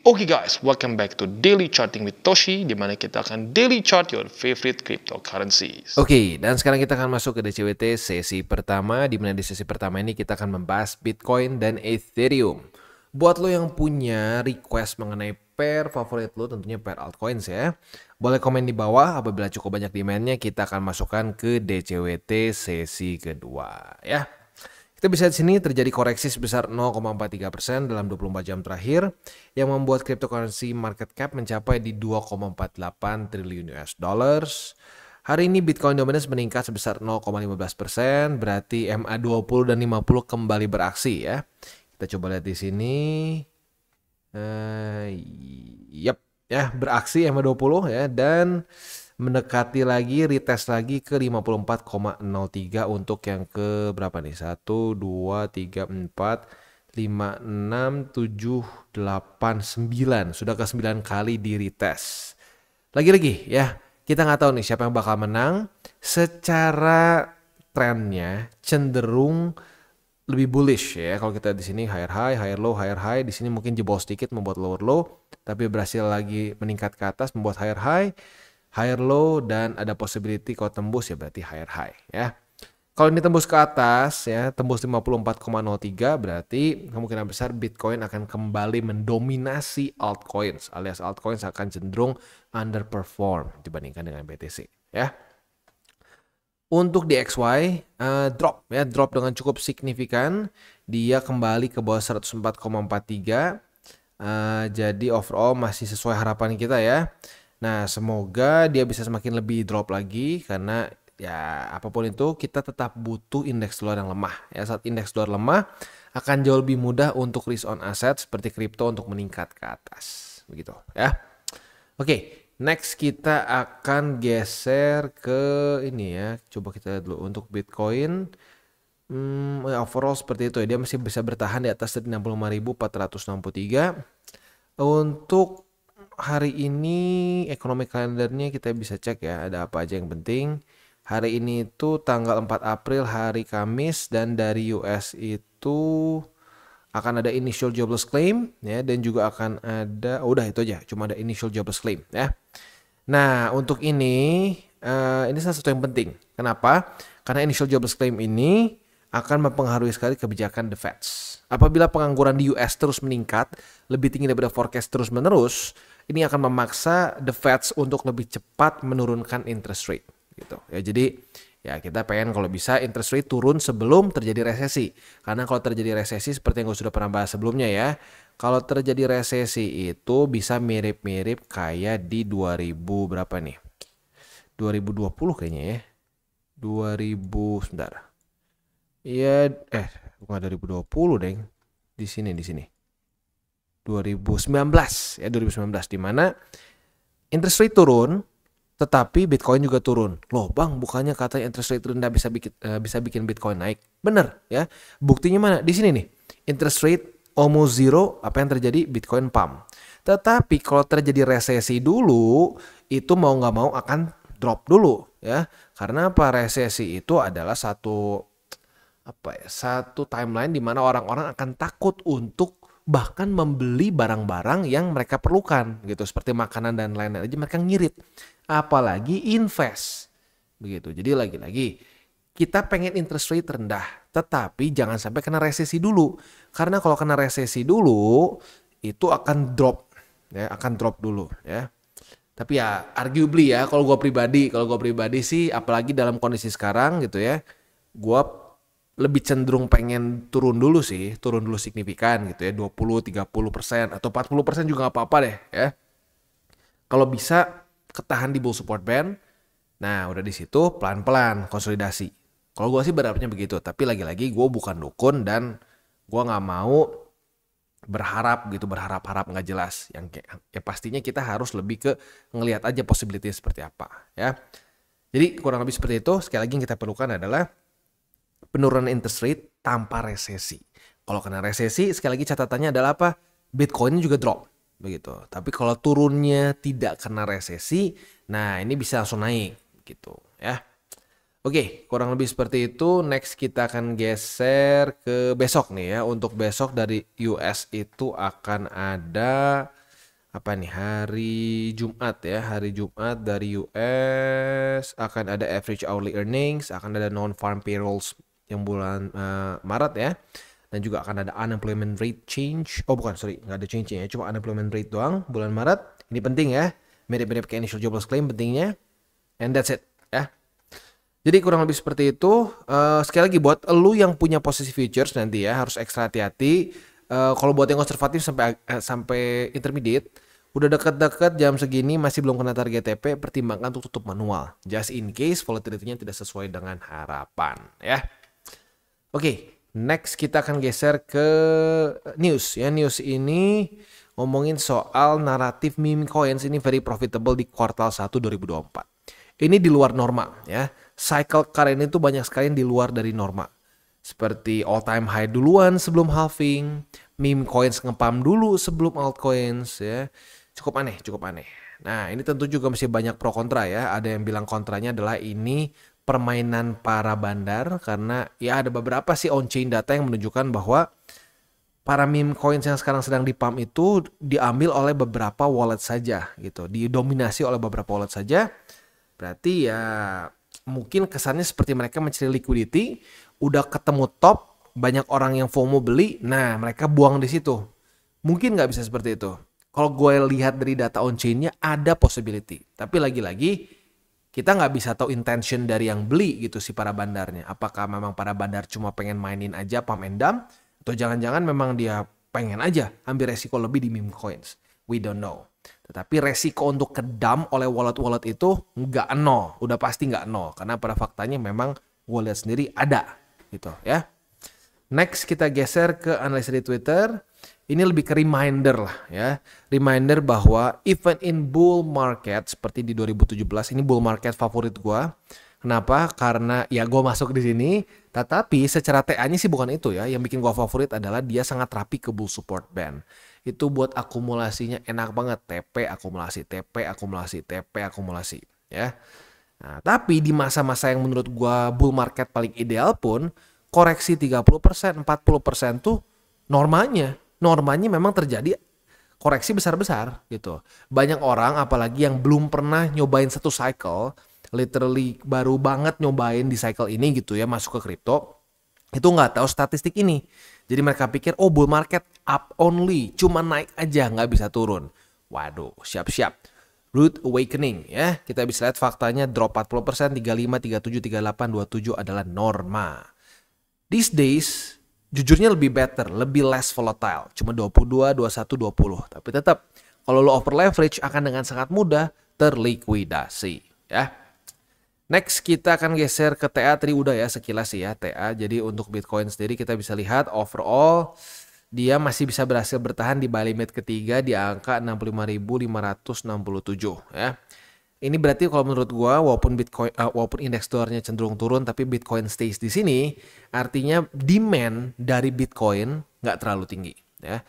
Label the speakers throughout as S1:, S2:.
S1: Oke guys, welcome back to Daily Charting with Toshi, di mana kita akan daily chart your favorite cryptocurrencies.
S2: Oke, dan sekarang kita akan masuk ke DCWT sesi pertama, di mana di sesi pertama ini kita akan membahas Bitcoin dan Ethereum. Buat lo yang punya request mengenai pair favorit lo, tentunya pair altcoins ya, boleh komen di bawah. Apabila cukup banyak demandnya, kita akan masukkan ke DCWT sesi kedua ya. Kita bisa di sini terjadi koreksi sebesar 0,43% dalam 24 jam terakhir yang membuat cryptocurrency market cap mencapai di 2,48 triliun US dollars. Hari ini Bitcoin dominance meningkat sebesar 0,15%, berarti MA20 dan 50 kembali beraksi ya. Kita coba lihat di sini. Ya, beraksi MA20 ya, dan mendekati lagi, retest lagi ke 54,03 untuk yang ke berapa nih? 1, 2, 3, 4, 5, 6, 7, 8, 9. Sudah ke 9 kali di retest. Lagi-lagi ya, kita nggak tahu nih siapa yang bakal menang. Secara trennya cenderung lebih bullish ya. Kalau kita di sini higher high, higher low, higher high. Di sini mungkin jebol sedikit membuat lower low, tapi berhasil lagi meningkat ke atas membuat higher high, higher low, dan ada possibility kalau tembus ya berarti higher high ya. Kalau ini tembus ke atas ya, tembus 54,03, berarti kemungkinan besar Bitcoin akan kembali mendominasi altcoins, alias altcoins akan cenderung underperform dibandingkan dengan BTC ya. Untuk DXY drop dengan cukup signifikan, dia kembali ke bawah 104,43. Jadi overall masih sesuai harapan kita ya. Nah, semoga dia bisa semakin lebih drop lagi, karena ya apapun itu kita tetap butuh indeks dolar yang lemah ya. Saat indeks dolar lemah akan jauh lebih mudah untuk risk on asset seperti kripto untuk meningkat ke atas begitu ya. Oke, next kita akan geser ke ini ya. Coba kita lihat dulu untuk Bitcoin. Overall seperti itu ya, dia masih bisa bertahan di atas 65.463. Untuk hari ini economic calendarnya kita bisa cek ya, ada apa aja yang penting. Hari ini itu tanggal 4 April hari Kamis, dan dari US itu akan ada initial jobless claim ya, dan juga akan ada udah itu aja, cuma ada initial jobless claim ya. Nah, untuk ini salah satu yang penting. Kenapa? Karena initial jobless claim ini akan mempengaruhi sekali kebijakan the Fed. Apabila pengangguran di US terus meningkat, lebih tinggi daripada forecast terus menerus, ini akan memaksa the Fed untuk lebih cepat menurunkan interest rate gitu. Ya, jadi ya kita pengen kalau bisa interest rate turun sebelum terjadi resesi. Karena kalau terjadi resesi seperti yang gue sudah pernah bahas sebelumnya ya, kalau terjadi resesi itu bisa mirip-mirip kayak di 2000 berapa nih? 2020 kayaknya ya. 2000 sebentar. Iya, bukan 2020 deng. Di sini. 2019 ya, 2019 di mana interest rate turun tetapi Bitcoin juga turun. Loh, Bang, bukannya katanya interest rate rendah bisa bikin Bitcoin naik. Bener ya. Buktinya mana? Di sini nih. Interest rate almost zero, apa yang terjadi? Bitcoin pump. Tetapi kalau terjadi resesi dulu, itu mau nggak mau akan drop dulu ya. Karena apa? Resesi itu adalah satu timeline di mana orang-orang akan takut untuk bahkan membeli barang-barang yang mereka perlukan gitu, seperti makanan dan lain-lain aja mereka ngirit, apalagi invest begitu. Jadi lagi-lagi kita pengen interest rate rendah, tetapi jangan sampai kena resesi dulu, karena kalau kena resesi dulu itu akan drop dulu ya. Tapi ya arguably ya, kalau gue pribadi sih, apalagi dalam kondisi sekarang gitu ya, gue lebih cenderung pengen turun dulu signifikan gitu ya, 20-30% atau 40% juga gak apa-apa deh ya. Kalau bisa ketahan di bull support band, nah udah di situ pelan-pelan konsolidasi. Kalau gue sih berharapnya begitu, tapi lagi-lagi gue bukan dukun dan gue gak mau berharap nggak jelas. Yang ya pastinya kita harus lebih ke ngelihat aja possibility seperti apa ya. Jadi kurang lebih seperti itu. Sekali lagi yang kita perlukan adalah penurunan interest rate tanpa resesi. Kalau kena resesi, sekali lagi catatannya adalah apa? Bitcoin juga drop begitu. Tapi kalau turunnya tidak kena resesi, nah ini bisa langsung naik gitu ya. Oke, kurang lebih seperti itu. Next kita akan geser ke besok nih ya. Untuk besok dari US itu akan ada apa nih, hari Jumat ya, hari Jumat dari US akan ada average hourly earnings, akan ada non-farm payrolls yang bulan Maret ya, dan juga akan ada unemployment rate change. Oh bukan, sorry, nggak ada change ya, cuma unemployment rate doang bulan Maret. Ini penting ya, mirip-mirip kayak initial jobless claim pentingnya, and that's it ya. Jadi kurang lebih seperti itu. Sekali lagi buat lu yang punya posisi futures nanti ya harus ekstra hati-hati. Kalau buat yang konservatif sampai intermediate, udah dekat-dekat jam segini masih belum kena target TP, pertimbangkan untuk tutup manual. Just in case volatility-nya tidak sesuai dengan harapan ya. Oke, next kita akan geser ke news ya. News ini ngomongin soal naratif meme coins ini very profitable di kuartal 1 2024. Ini di luar norma ya. Cycle kali ini tuh banyak sekali yang di luar dari norma. Seperti all time high duluan sebelum halving, meme coins ngepam dulu sebelum altcoins ya. Cukup aneh, cukup aneh. Nah, ini tentu juga masih banyak pro kontra ya. Ada yang bilang kontranya adalah ini permainan para bandar karena ya ada beberapa sih on-chain data yang menunjukkan bahwa para meme coins yang sekarang sedang dipump itu diambil oleh beberapa wallet saja gitu. Didominasi oleh beberapa wallet saja. Berarti ya mungkin kesannya seperti mereka mencari liquidity, udah ketemu top, banyak orang yang FOMO beli, nah mereka buang di situ. Mungkin nggak bisa seperti itu. Kalau gue lihat dari data on-chain-nya ada possibility. Tapi lagi-lagi kita nggak bisa tahu intention dari yang beli gitu si para bandarnya. Apakah memang para bandar cuma pengen mainin aja pump and dump, atau jangan-jangan memang dia pengen aja ambil resiko lebih di meme coins. We don't know. Tetapi resiko untuk kedam oleh wallet-wallet itu nggak nol. Udah pasti nggak nol. Karena pada faktanya memang gue lihat sendiri ada gitu ya. Next kita geser ke analisa di Twitter. Ini lebih ke reminder lah ya. Reminder bahwa even in bull market seperti di 2017, ini bull market favorit gue. Kenapa? Karena ya gue masuk di sini. Tetapi secara TA-nya sih bukan itu ya. Yang bikin gue favorit adalah dia sangat rapi ke bull support band. Itu buat akumulasinya enak banget. TP akumulasi, TP akumulasi, TP akumulasi ya. Nah, tapi di masa-masa yang menurut gua bull market paling ideal pun koreksi 30%, 40% tuh normanya memang terjadi koreksi besar-besar gitu. Banyak orang apalagi yang belum pernah nyobain satu cycle, literally baru banget nyobain di cycle ini gitu ya, masuk ke kripto, itu nggak tahu statistik ini. Jadi mereka pikir oh bull market up only, cuma naik aja nggak bisa turun. Waduh, siap-siap. Rude awakening ya. Kita bisa lihat faktanya drop 40%, 35, 37, 38, 27 adalah norma. These days jujurnya lebih better, lebih less volatile. Cuma 22, 21, 20. Tapi tetap kalau lo over leverage akan dengan sangat mudah terlikuidasi ya. Next kita akan geser ke TA. Tadi udah ya sekilas ya TA. Jadi untuk Bitcoin sendiri kita bisa lihat overall dia masih bisa berhasil bertahan di buy limit ketiga di angka 65.567 ya. Ini berarti kalau menurut gua walaupun indeks dolarnya cenderung turun tapi Bitcoin stays di sini, artinya demand dari Bitcoin nggak terlalu tinggi ya.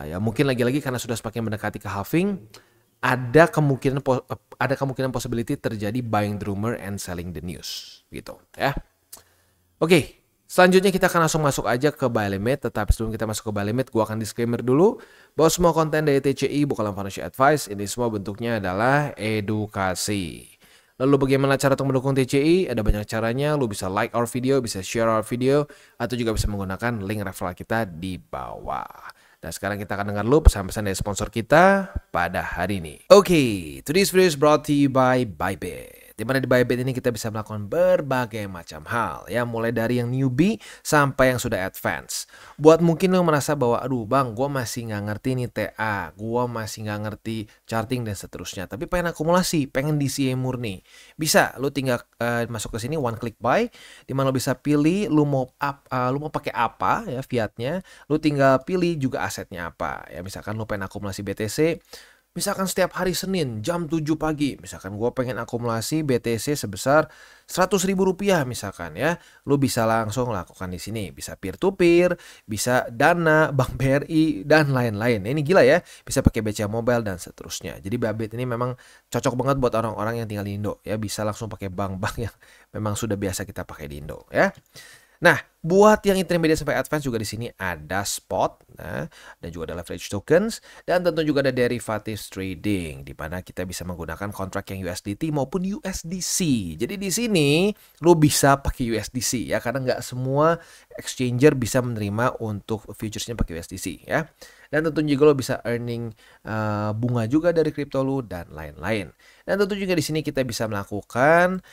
S2: Ya mungkin lagi-lagi karena sudah semakin mendekati ke halving, ada kemungkinan possibility terjadi buying the rumor and selling the news gitu ya. Oke. Selanjutnya kita akan langsung masuk aja ke buy limit. Tetapi sebelum kita masuk ke buy limit, gue akan disclaimer dulu bahwa semua konten dari TCI bukanlah financial advice. Ini semua bentuknya adalah edukasi. Lalu bagaimana cara untuk mendukung TCI? Ada banyak caranya. Lu bisa like our video, bisa share our video, atau juga bisa menggunakan link referral kita di bawah. Dan sekarang kita akan dengar dulu pesan-pesan dari sponsor kita pada hari ini. Oke, today's video is brought to you by Bybit. Dimana di Bybit ini kita bisa melakukan berbagai macam hal ya, mulai dari yang newbie sampai yang sudah advance. Buat mungkin lo merasa bahwa aduh bang, gue masih nggak ngerti nih TA, gue masih nggak ngerti charting dan seterusnya, tapi pengen akumulasi, pengen DCA murni, bisa lo tinggal masuk ke sini one click buy, dimana lo bisa pilih lo mau pakai apa ya fiatnya, lo tinggal pilih juga asetnya apa ya. Misalkan lo pengen akumulasi BTC, misalkan setiap hari Senin jam 7 pagi, misalkan gue pengen akumulasi BTC sebesar 100.000 rupiah misalkan ya, lu bisa langsung lakukan di sini. Bisa peer to peer, bisa Dana, Bank BRI dan lain-lain. Ini gila ya, bisa pakai BCA Mobile dan seterusnya. Jadi Bybit ini memang cocok banget buat orang-orang yang tinggal di Indo ya, bisa langsung pakai bank-bank yang memang sudah biasa kita pakai di Indo ya. Nah, buat yang intermediate sampai advance juga di sini ada spot, nah, dan juga ada leverage tokens, dan tentu juga ada derivatives trading, di mana kita bisa menggunakan kontrak yang USDT maupun USDC. Jadi di sini lo bisa pakai USDC ya, karena nggak semua exchanger bisa menerima untuk futuresnya pakai USDC ya. Dan tentu juga lo bisa earning bunga juga dari kripto lo dan lain-lain. Dan tentu juga di sini kita bisa melakukan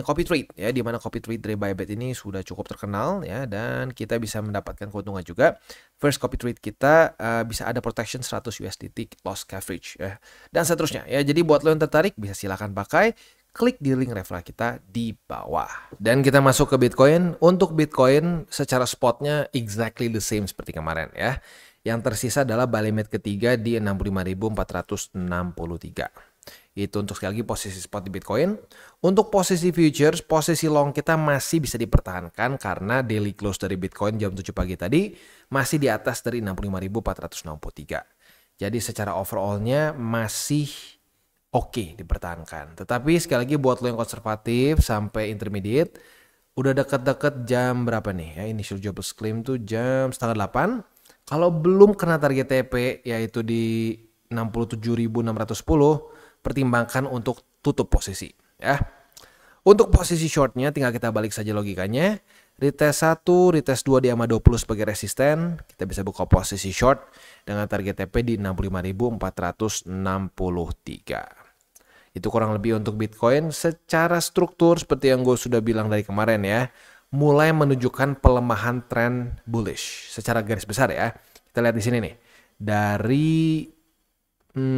S2: copy trade ya, di mana copy trade dari Bybit ini sudah cukup terkenal ya, dan kita bisa mendapatkan keuntungan juga. First copy trade kita bisa ada protection 100 USDT loss coverage ya, dan seterusnya ya. Jadi buat lo yang tertarik bisa silakan pakai, klik di link referral kita di bawah. Dan kita masuk ke Bitcoin. Untuk Bitcoin secara spotnya exactly the same seperti kemarin ya. Yang tersisa adalah buy limit ketiga di 65.463. Itu untuk sekali lagi posisi spot di Bitcoin. Untuk posisi futures, posisi long kita masih bisa dipertahankan karena daily close dari Bitcoin jam 7 pagi tadi masih di atas dari 65.463. Jadi secara overallnya masih oke dipertahankan. Tetapi sekali lagi buat lo yang konservatif sampai intermediate, udah deket-deket jam berapa nih ya, initial jobless claim tuh jam 7:30. Kalau belum kena target TP yaitu di 67.610, pertimbangkan untuk tutup posisi ya. Untuk posisi shortnya tinggal kita balik saja logikanya. Retest 1, retest 2 di EMA 20 sebagai resisten. Kita bisa buka posisi short dengan target TP di 65.463. Itu kurang lebih untuk Bitcoin. Secara struktur seperti yang gue sudah bilang dari kemarin ya, mulai menunjukkan pelemahan tren bullish secara garis besar ya. Kita lihat di sini nih. Dari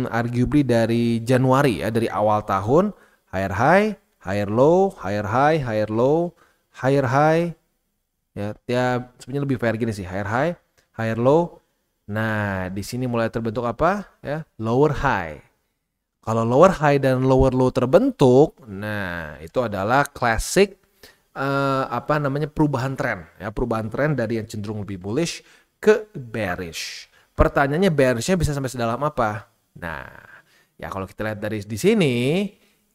S2: arguably dari Januari ya, dari awal tahun higher high, higher low, higher high, higher low, higher high. Ya sebenarnya lebih fair gini sih, higher high, higher low. Nah, di sini mulai terbentuk apa? Ya, lower high. Kalau lower high dan lower low terbentuk, nah itu adalah classic perubahan tren ya, perubahan tren dari yang cenderung lebih bullish ke bearish. Pertanyaannya bearishnya bisa sampai sedalam apa? Nah, ya kalau kita lihat dari di sini,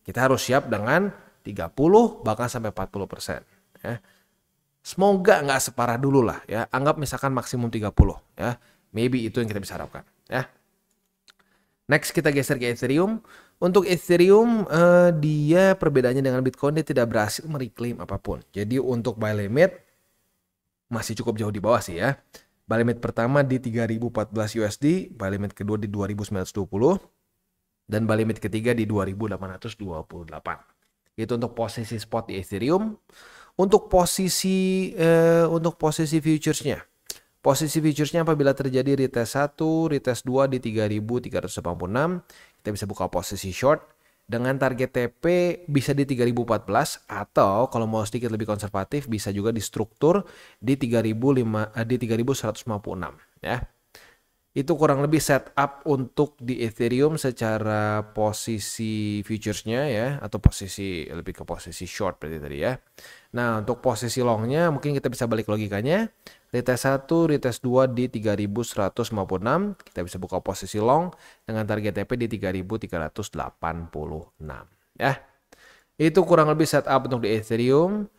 S2: kita harus siap dengan 30 bahkan sampai 40% ya. Semoga nggak separah dulu lah ya. Anggap misalkan maksimum 30 ya. Maybe itu yang kita bisa harapkan ya. Next kita geser ke Ethereum. Untuk Ethereum dia perbedaannya dengan Bitcoin, dia tidak berhasil mereclaim apapun. Jadi untuk buy limit masih cukup jauh di bawah sih ya. Buy limit pertama di 3.014 USD, buy limit kedua di 2.920, dan buy limit ketiga di 2.828. Itu untuk posisi spot di Ethereum. Untuk posisi futuresnya. Posisi futuresnya apabila terjadi retest 1, retest 2 di 3.386, kita bisa buka posisi short dengan target TP bisa di 3.014, atau kalau mau sedikit lebih konservatif bisa juga di struktur di 3.156 ya. Itu kurang lebih setup untuk di Ethereum secara posisi futuresnya ya, atau posisi lebih ke posisi short berarti tadi ya. Nah, untuk posisi longnya mungkin kita bisa balik logikanya. Retest 1, retest 2 di 3.156, kita bisa buka posisi long dengan target TP di 3.386 ya. Itu kurang lebih setup untuk di Ethereum.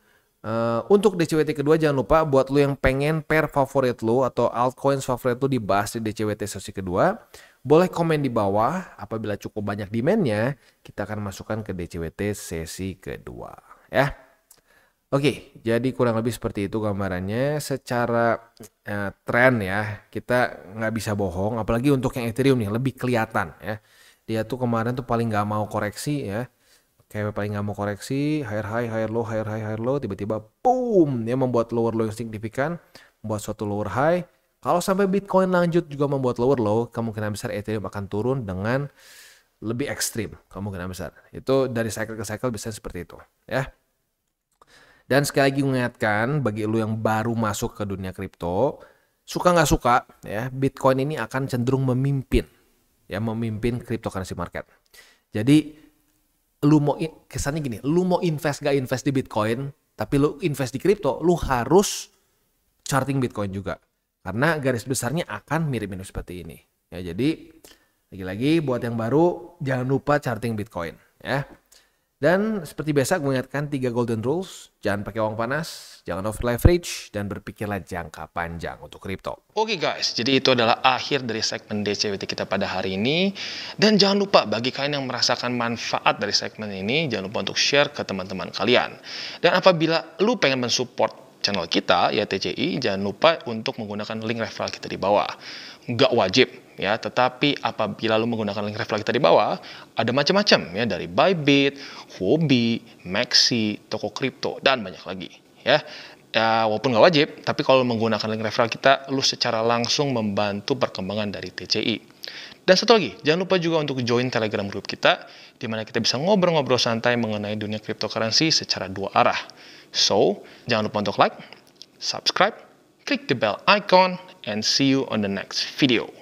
S2: Untuk DCWT kedua jangan lupa buat lo yang pengen pair favorit lo atau altcoins favorit lo dibahas di DCWT sesi kedua, boleh komen di bawah. Apabila cukup banyak demandnya, kita akan masukkan ke DCWT sesi kedua ya. Oke, jadi kurang lebih seperti itu gambarannya. Secara tren ya, kita nggak bisa bohong, apalagi untuk yang Ethereum nih lebih kelihatan ya. Dia tuh kemarin tuh paling nggak mau koreksi ya. Kayak paling nggak mau koreksi, higher high, higher low, higher high, higher low, tiba-tiba boom, dia membuat lower low yang signifikan, membuat suatu lower high. Kalau sampai Bitcoin lanjut juga membuat lower low, kemungkinan besar Ethereum akan turun dengan lebih ekstrim, kemungkinan besar. Itu dari cycle ke cycle bisa seperti itu, ya. Dan sekali lagi mengingatkan bagi lu yang baru masuk ke dunia kripto, suka nggak suka, ya, Bitcoin ini akan cenderung memimpin, ya, memimpin cryptocurrency market. Jadi lu mau kesannya gini, lu mau invest gak invest di Bitcoin, tapi lu invest di kripto, lu harus charting Bitcoin juga. Karena garis besarnya akan mirip-mirip seperti ini. Ya, jadi lagi-lagi buat yang baru jangan lupa charting Bitcoin ya. Dan seperti biasa gue ingatkan 3 golden rules. Jangan pakai uang panas, jangan over leverage, dan berpikirlah jangka panjang untuk kripto.
S1: Oke guys, jadi itu adalah akhir dari segmen DCWT kita pada hari ini. Dan jangan lupa bagi kalian yang merasakan manfaat dari segmen ini, jangan lupa untuk share ke teman-teman kalian. Dan apabila lu pengen mensupport channel kita, ya TCI, jangan lupa untuk menggunakan link referral kita di bawah. Nggak wajib, ya, tetapi apabila lu menggunakan link referral kita di bawah, ada macam-macam ya, dari Bybit, Huobi, Maxi, toko kripto, dan banyak lagi ya. Ya, walaupun nggak wajib, tapi kalau menggunakan link referral kita, lu secara langsung membantu perkembangan dari TCI. Dan satu lagi, jangan lupa juga untuk join Telegram group kita, di mana kita bisa ngobrol-ngobrol santai mengenai dunia cryptocurrency secara 2 arah. So, jangan lupa untuk like, subscribe, click the bell icon, and see you on the next video.